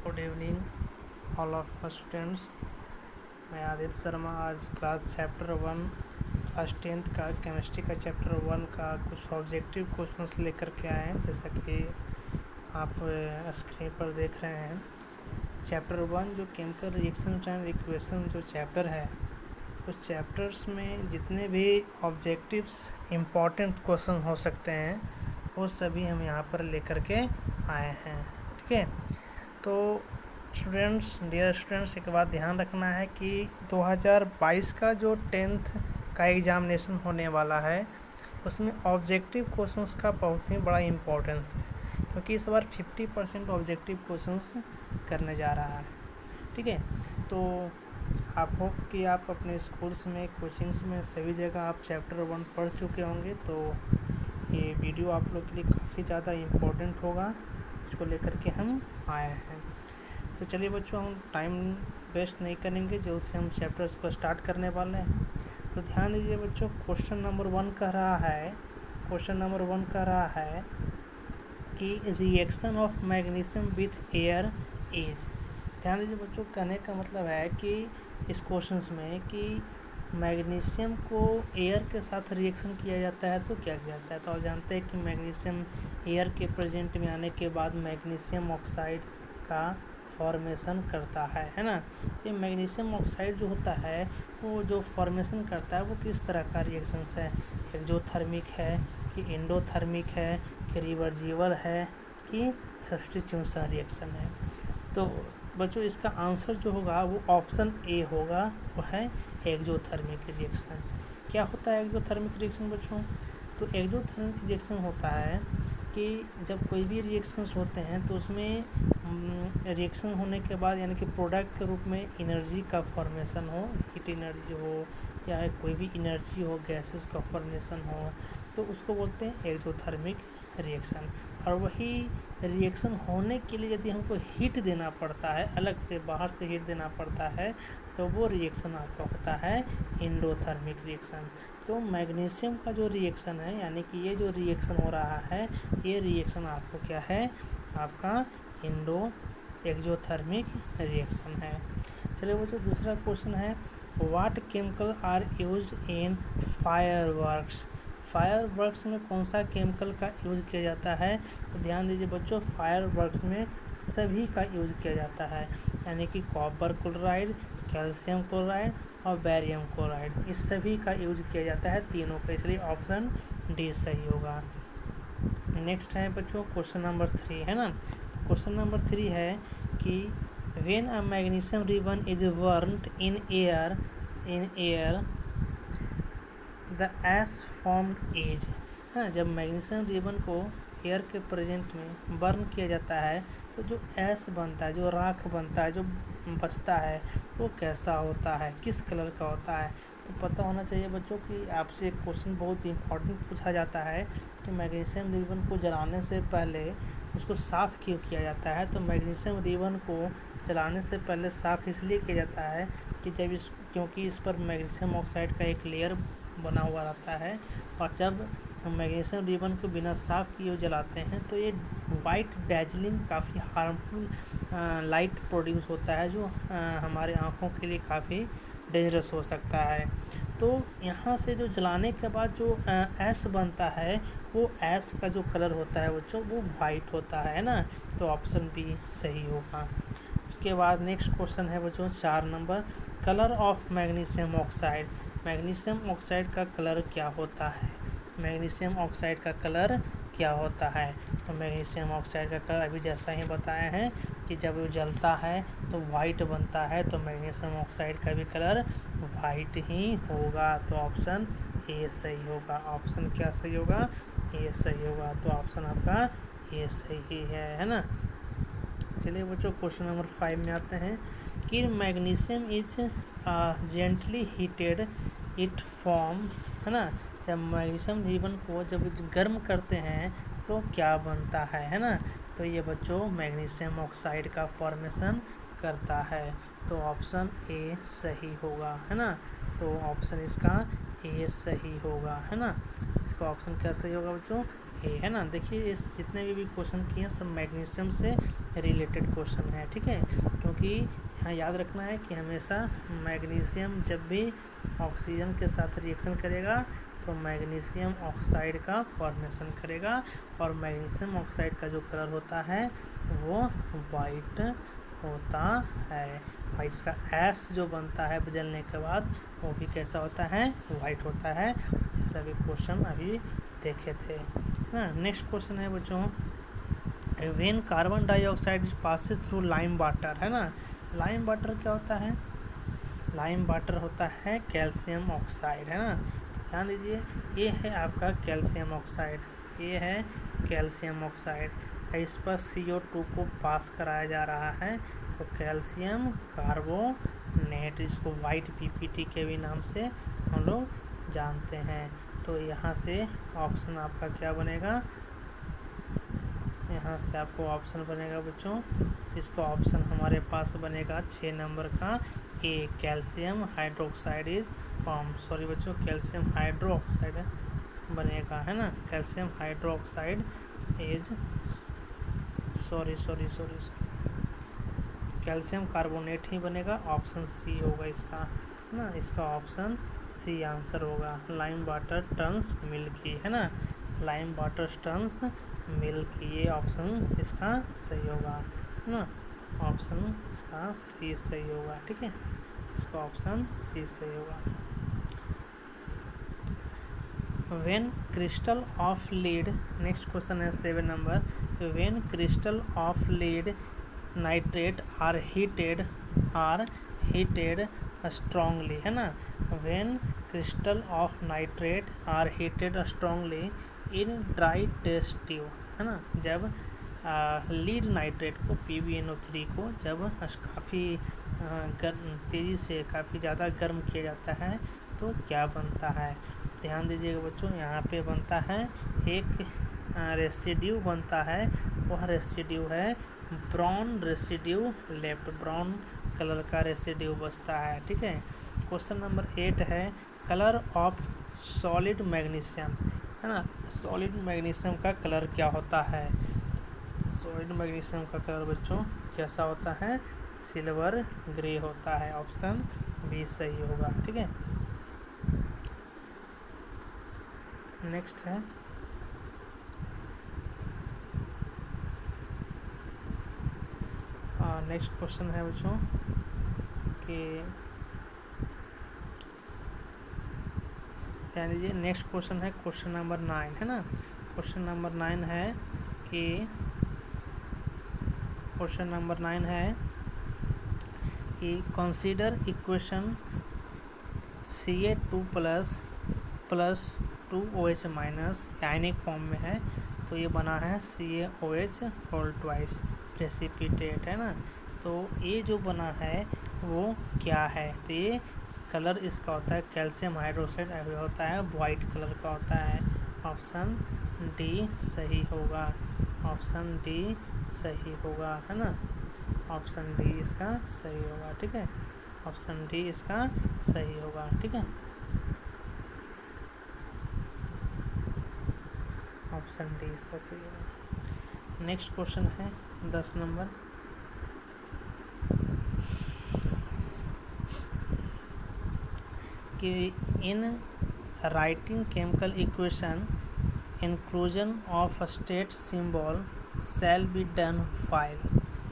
Good evening all of students. मैं आदित्य शर्मा आज class chapter 1 class 10th का केमिस्ट्री का चैप्टर 1 का कुछ ऑब्जेक्टिव क्वेश्चंस लेकर के आए हैं। जैसा कि आप स्क्रीन पर देख रहे हैं, चैप्टर 1 जो केमिकल रिएक्शन एंड इक्वेशन जो चैप्टर है, उस चैप्टर्स में जितने भी ऑब्जेक्टिव्स इम्पॉर्टेंट क्वेश्चन हो सकते हैं वो सभी हम यहाँ पर लेकर के आए हैं। ठीक है, तो डियर स्टूडेंट्स, एक बात ध्यान रखना है कि 2022 का जो 10th का एग्ज़ामिनेशन होने वाला है उसमें ऑब्जेक्टिव क्वेश्चंस का बहुत ही बड़ा इम्पोर्टेंस है, क्योंकि इस बार 50% ऑब्जेक्टिव क्वेश्चंस करने जा रहा है। ठीक है, तो आप होप कि आप अपने स्कूल्स में, कोचिंग्स में, सभी जगह आप चैप्टर 1 पढ़ चुके होंगे, तो ये वीडियो आप लोग के लिए काफ़ी ज़्यादा इम्पोर्टेंट होगा। इसको लेकर के हम आए हैं। तो चलिए बच्चों, हम टाइम वेस्ट नहीं करेंगे, जल्द से हम चैप्टर्स को स्टार्ट करने वाले हैं। तो ध्यान दीजिए बच्चों, क्वेश्चन नंबर 1 कह रहा है कि reaction of magnesium with air is. ध्यान दीजिए बच्चों, कहने का मतलब है कि इस क्वेश्चन में कि मैग्नीशियम को एयर के साथ रिएक्शन किया जाता है तो क्या किया जाता है। तो आप जानते हैं कि मैग्नीशियम एयर के प्रेजेंट में आने के बाद मैग्नीशियम ऑक्साइड का फॉर्मेशन करता है ना। ये मैग्नीशियम ऑक्साइड जो होता है वो जो फॉर्मेशन करता है वो किस तरह का रिएक्शन है, एक्सोथर्मिक है कि एंडोथर्मिक है कि रिवर्सिबल है कि सब्स्टिट्यूशन रिएक्शन है। तो बच्चों, इसका आंसर जो होगा वो ऑप्शन ए होगा, वो है एक्सोथर्मिक रिएक्शन। क्या होता है एक्सोथर्मिक रिएक्शन बच्चों? तो एक्सोथर्मिक रिएक्शन होता है कि जब कोई भी रिएक्शंस होते हैं तो उसमें रिएक्शन होने के बाद यानी कि प्रोडक्ट के रूप में एनर्जी का फॉर्मेशन हो, हीट एनर्जी हो या कोई भी एनर्जी हो, गैसेस का फॉर्मेशन हो, तो उसको बोलते हैं एक्सोथर्मिक रिएक्शन। और वही रिएक्शन होने के लिए यदि हमको हीट देना पड़ता है, अलग से बाहर से हीट देना पड़ता है, तो वो रिएक्शन आपका होता है एंडोथर्मिक रिएक्शन। तो मैग्नीशियम का जो रिएक्शन है, यानी कि ये जो रिएक्शन हो रहा है, ये रिएक्शन आपको क्या है, आपका एक्सोथर्मिक रिएक्शन है। चलिए वो जो दूसरा क्वेश्चन है, what chemical are use in fireworks. Fireworks में कौन सा केमिकल का यूज़ किया जाता है? तो ध्यान दीजिए बच्चों, फायरवर्क्स में सभी का यूज़ किया जाता है, यानी कि कॉपर क्लोराइड, कैल्शियम क्लोराइड और बैरियम क्लोराइड, इस सभी का यूज किया जाता है, तीनों का। इसलिए ऑप्शन डी सही होगा। नेक्स्ट है बच्चों क्वेश्चन नंबर 3, है ना। क्वेश्चन नंबर 3 है कि when a magnesium ribbon is burned in air the ash formed is. हाँ, जब मैग्नीशियम रिबन को एयर के प्रेजेंट में बर्न किया जाता है तो जो ऐश बनता है, जो राख बनता है, जो बचता है, वो कैसा होता है, किस कलर का होता है। तो पता होना चाहिए बच्चों कि आपसे एक क्वेश्चन बहुत इंपॉर्टेंट पूछा जाता है कि मैग्नीशियम रिबन को जलाने से पहले उसको साफ़ क्यों किया जाता है। तो मैग्नीशियम रिबन को जलाने से पहले साफ़ इसलिए किया जाता है कि क्योंकि इस पर मैग्नीशियम ऑक्साइड का एक लेयर बना हुआ रहता है, और जब हम मैग्नीशियम रिबन को बिना साफ़ किए जलाते हैं तो ये वाइट डैजलिंग काफ़ी हार्मफुल लाइट प्रोड्यूस होता है, जो हमारे आँखों के लिए काफ़ी डेंजरस हो सकता है। तो यहाँ से जो जलाने के बाद जो ऐश बनता है, वो ऐश का जो कलर होता है बच्चों, वो वाइट होता है ना। तो ऑप्शन बी सही होगा। उसके बाद नेक्स्ट क्वेश्चन है बच्चों 4 number, colour of magnesium oxide. Magnesium oxide का कलर क्या होता है? मैग्नीशियम ऑक्साइड का कलर क्या होता है? तो मैग्नीशियम ऑक्साइड का कलर अभी जैसा ही बताया है कि जब वो जलता है तो वाइट बनता है, तो मैग्नीशियम ऑक्साइड का भी कलर वाइट ही होगा। तो ऑप्शन ए सही होगा। ऑप्शन क्या सही होगा? ए सही होगा। तो ऑप्शन आपका ए सही है ना। चलिए बच्चों क्वेश्चन नंबर 5 में आते हैं कि magnesium is gently heated it forms, है ना। जब मैग्नीशियम रिबन को जब गर्म करते हैं तो क्या बनता है ना। तो ये बच्चों मैग्नीशियम ऑक्साइड का फॉर्मेशन करता है। तो ऑप्शन ए सही होगा, है ना। तो ऑप्शन इसका ए सही होगा, है ना। इसका ऑप्शन क्या सही होगा बच्चों? ए है ना। देखिए इस जितने भी क्वेश्चन किए हैं सब मैग्नीशियम से रिलेटेड क्वेश्चन है, ठीक है। क्योंकि यहाँ याद रखना है कि हमेशा मैग्नीशियम जब भी ऑक्सीजन के साथ रिएक्शन करेगा तो मैग्नीशियम ऑक्साइड का फॉर्मेशन करेगा, और मैग्नीशियम ऑक्साइड का जो कलर होता है वो वाइट होता है, और इसका एस जो बनता है जलने के बाद वो भी कैसा होता है, वाइट होता है, जैसा कि क्वेश्चन अभी देखे थे ना। नेक्स्ट क्वेश्चन है बच्चों, when carbon dioxide passes through lime water, है ना। लाइम वाटर क्या होता है, लाइम वाटर होता है कैल्शियम ऑक्साइड, है ना। ध्यान दीजिए ये है आपका कैल्शियम ऑक्साइड, ये है कैल्शियम ऑक्साइड, इस पर CO2 को पास कराया जा रहा है, तो कैल्शियम कार्बोनेट, इसको वाइट PPT के भी नाम से हम लोग जानते हैं। तो यहाँ से ऑप्शन आपका क्या बनेगा, यहाँ से आपको ऑप्शन बनेगा बच्चों, इसका ऑप्शन हमारे पास बनेगा 6 नंबर का ए, calcium hydroxide is form, sorry बच्चों कैल्शियम हाइड्रोक्साइड बनेगा, है ना। Calcium hydroxide is sorry calcium carbonate ही बनेगा, ऑप्शन सी होगा इसका, है ना। इसका ऑप्शन सी आंसर होगा। लाइम वाटर टर्न्स मिल्की, है ना, लाइम वाटर टर्न्स मिल्की, ये ऑप्शन इसका सही होगा, है ना। ऑप्शन इसका सी सही होगा, ठीक है, इसका ऑप्शन सी सही होगा। When crystal of lead, next question है 7 number, when crystal of lead nitrate are heated strongly, है ना। when crystal of nitrate are heated strongly in dry test tube, है ना। जब लीड नाइट्रेट को PbNO3 को जब काफ़ी तेज़ी से काफ़ी ज़्यादा गर्म किया जाता है तो क्या बनता है। ध्यान दीजिएगा बच्चों, यहाँ पे बनता है एक रेसिड्यू बनता है, वह रेसिड्यू है brown residue left, brown colour का रेसिड्यू बचता है, ठीक है। क्वेश्चन नंबर 8 है, कलर ऑफ सॉलिड मैग्नीशियम, है ना। सॉलिड मैग्नीशियम का कलर क्या होता है, सॉलिड मैग्नीशियम का कलर बच्चों कैसा होता है, सिल्वर ग्रे होता है, ऑप्शन बी सही होगा, ठीक है। नेक्स्ट है नेक्स्ट क्वेश्चन है बच्चों कि ध्यान दीजिए, नेक्स्ट क्वेश्चन है क्वेश्चन नंबर 9, है ना। क्वेश्चन नंबर 9 है कि क्वेश्चन नंबर 9 है कि consider equation Ca2 plus 2OH minus ionic form में है, तो ये बना है CaOH होल ट्वाइस प्रेसिपिटेट, है ना। तो ये जो बना है वो क्या है, तो ये कलर इसका होता है कैल्शियम हाइड्रोक्साइड होता है, वाइट कलर का होता है, ऑप्शन डी सही होगा, ऑप्शन डी सही होगा, है ना। ऑप्शन डी इसका सही होगा, ठीक है, ऑप्शन डी इसका सही होगा, ठीक है, ऑप्शन डी इसका सही होगा। नेक्स्ट क्वेश्चन है 10 नंबर, कि in writing chemical equation inclusion of state symbol shall be done file,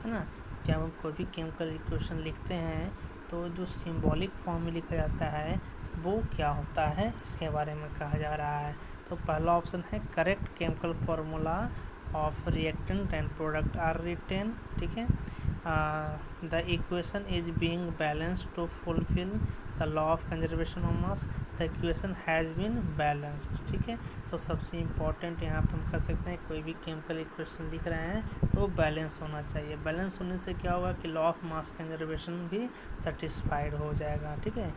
है ना। जब हम कोई भी केमिकल इक्वेशन लिखते हैं तो जो सिंबॉलिक फॉर्म में लिखा जाता है वो क्या होता है, इसके बारे में कहा जा रहा है। तो पहला ऑप्शन है correct chemical formula of reactant and product are written, ठीक है। The equation is being balanced to fulfil the law of conservation of mass, the equation has been balanced, ठीक है। तो सबसे इम्पॉर्टेंट यहाँ पर हम कर सकते हैं कोई भी केमिकल इक्वेशन लिख रहे हैं तो बैलेंस होना चाहिए, बैलेंस होने से क्या होगा कि लॉ ऑफ मास कंजर्वेशन भी सेटिस्फाइड हो जाएगा, ठीक है,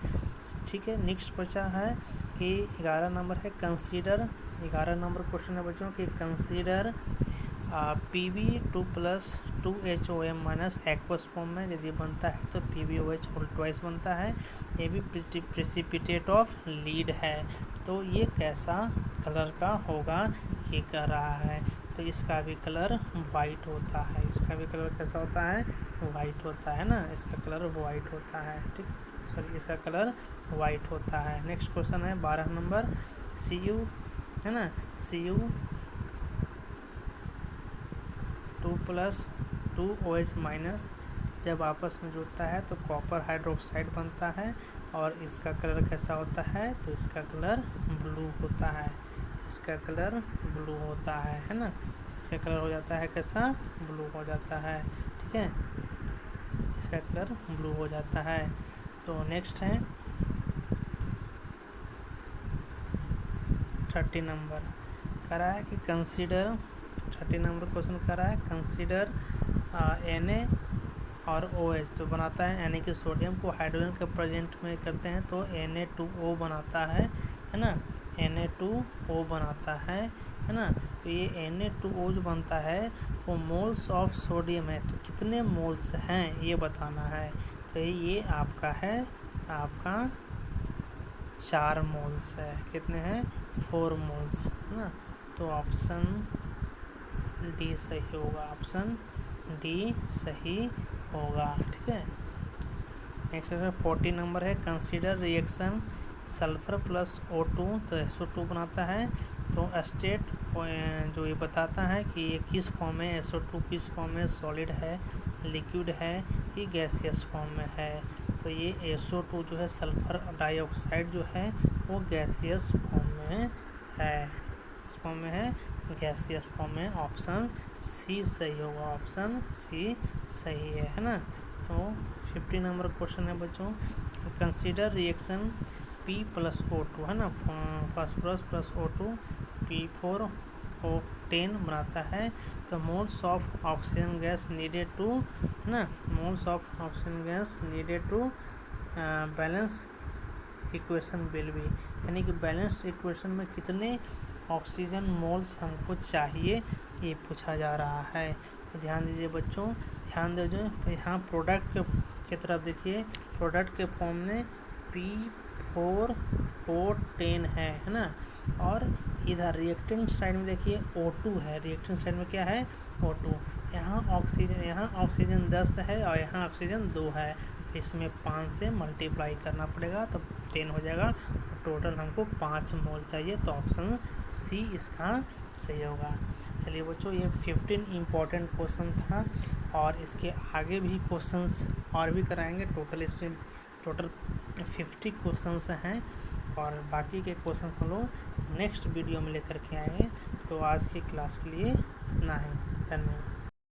ठीक है। नेक्स्ट बचा है कि 11 नंबर है कंसीडर, 11 नंबर क्वेश्चन है बच्चों कि consider PB2+2HOM minus aqueous form में यदि बनता है तो PbOH होल ट्वाइस बनता है। ये भी प्रेसिपिटेट ऑफ लीड है। तो ये कैसा कलर का होगा ये कह रहा है। तो इसका भी कलर वाइट होता है। इसका भी कलर कैसा होता है? वाइट होता है ना। इसका कलर वाइट होता है। ठीक, सॉरी, इसका कलर वाइट होता है। नेक्स्ट क्वेश्चन है 12 नंबर। Cu है ना, Cu2+2OH माइनस जब आपस में जुड़ता है तो कॉपर हाइड्रोक्साइड बनता है। और इसका कलर कैसा होता है? तो इसका कलर ब्लू होता है। इसका कलर ब्लू होता है ना। इसका कलर हो जाता है कैसा? ब्लू हो जाता है। ठीक है, इसका कलर ब्लू हो जाता है। तो नेक्स्ट है 30 नंबर। कह रहा है कि कंसीडर, 30 नंबर क्वेश्चन कह रहा है कंसीडर Na और OH तो बनाता है। Na के सोडियम को हाइड्रोजन के प्रेजेंट में करते हैं तो Na2O बनाता है ना। Na2O बनाता है ना। तो ये Na2O जो बनता है वो मोल्स ऑफ सोडियम है। तो कितने मोल्स हैं ये बताना है। तो ये आपका है, आपका 4 मोल्स है। कितने हैं? 4 मोल्स है ना। तो ऑप्शन डी सही होगा। ऑप्शन डी सही होगा। ठीक है, नेक्स्ट 40 नंबर है। Consider reaction sulphur plus O2 तो SO2 बनाता है। तो स्टेट जो ये बताता है कि ये किस फॉर्म में, SO2 किस फॉर्म में, सॉलिड है, लिक्विड है, ये गैसियस फॉर्म में है। तो ये SO2 जो है सल्फर डाइऑक्साइड जो है वो गैसियस फॉर्म में है। इस फॉर्म में है, गैसियस फॉर्म में। ऑप्शन सी सही होगा। ऑप्शन सी सही है ना। तो 50 नंबर क्वेश्चन है बच्चों। कंसीडर रिएक्शन P+O2 है ना, फास्फोरस प्लस O2 P4O10 बनाता है। तो moles of oxygen gas needed to है ना, moles of oxygen gas needed to balance equation will be, यानी कि बैलेंस इक्वेशन में कितने ऑक्सीजन मोल्स हमको चाहिए ये पूछा जा रहा है। तो ध्यान दीजिए बच्चों, ध्यान दीजिए। यहाँ प्रोडक्ट की तरफ देखिए, प्रोडक्ट के फॉर्म में P4O10 है ना। और इधर रिएक्टेंट साइड में देखिए O2 है। रिएक्टेंट साइड में क्या है? O2। यहाँ ऑक्सीजन 10 है और यहाँ ऑक्सीजन 2 है। इसमें 5 से मल्टीप्लाई करना पड़ेगा तो 10 हो जाएगा। तो टोटल हमको 5 मोल चाहिए। तो ऑप्शन सी इसका सही होगा। चलिए बच्चों, ये 15 इम्पॉर्टेंट क्वेश्चन था और इसके आगे भी क्वेश्चंस और भी कराएंगे। टोटल 50 क्वेश्चंस हैं और बाकी के क्वेश्चंस हम लोग नेक्स्ट वीडियो में लेकर के आएंगे। तो आज की क्लास के लिए इतना ही। धन्यवाद।